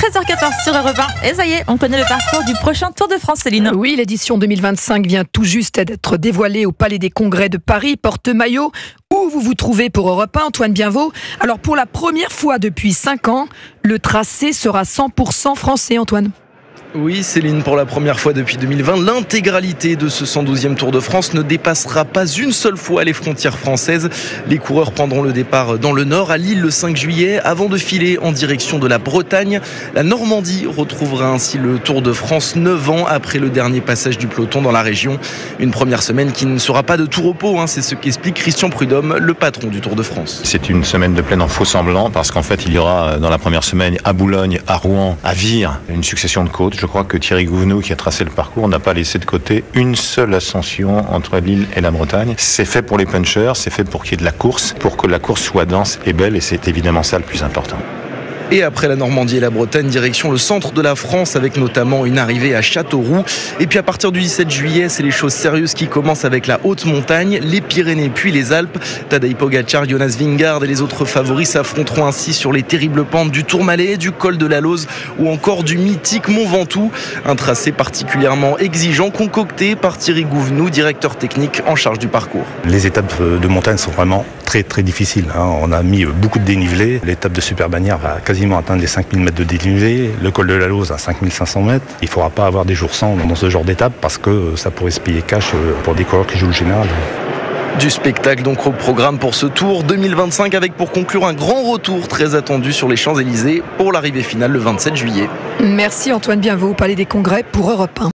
13h14 sur Europe 1. Et ça y est, on connaît le parcours du prochain Tour de France, Céline. Oui, l'édition 2025 vient tout juste d'être dévoilée au Palais des Congrès de Paris, porte-maillot. Où vous vous trouvez pour Europe 1, Antoine Bienvaux? Alors pour la première fois depuis 5 ans, le tracé sera 100% français, Antoine. Oui, Céline, pour la première fois depuis 2020, l'intégralité de ce 112e Tour de France ne dépassera pas une seule fois les frontières françaises. Les coureurs prendront le départ dans le nord, à Lille le 5 juillet, avant de filer en direction de la Bretagne. La Normandie retrouvera ainsi le Tour de France 9 ans après le dernier passage du peloton dans la région. Une première semaine qui ne sera pas de tout repos, c'est ce qu'explique Christian Prudhomme, le patron du Tour de France. C'est une semaine de pleine en faux semblant, parce qu'en fait il y aura dans la première semaine à Boulogne, à Rouen, à Vire, une succession de côtes. Je crois que Thierry Gouvenou, qui a tracé le parcours, n'a pas laissé de côté une seule ascension entre Lille et la Bretagne. C'est fait pour les punchers, c'est fait pour qu'il y ait de la course, pour que la course soit dense et belle, et c'est évidemment ça le plus important. Et après la Normandie et la Bretagne, direction le centre de la France avec notamment une arrivée à Châteauroux. Et puis à partir du 17 juillet, c'est les choses sérieuses qui commencent avec la haute montagne, les Pyrénées puis les Alpes. Tadej Pogačar, Jonas Vingegaard et les autres favoris s'affronteront ainsi sur les terribles pentes du Tourmalet, du col de la Lauze ou encore du mythique Mont Ventoux. Un tracé particulièrement exigeant concocté par Thierry Gouvenou, directeur technique en charge du parcours. Les étapes de montagne sont vraiment très difficiles. On a mis beaucoup de dénivelé. L'étape de Super-Bagnères va quasiment atteindre les 5000 mètres de dénivelé. Le col de la Lauze à 5500 mètres. Il ne faudra pas avoir des jours sans dans ce genre d'étape parce que ça pourrait se payer cash pour des coureurs qui jouent le général. Du spectacle donc au programme pour ce Tour 2025 avec pour conclure un grand retour très attendu sur les Champs-Élysées pour l'arrivée finale le 27 juillet. Merci Antoine Bienvaux au Palais des Congrès pour Europe 1.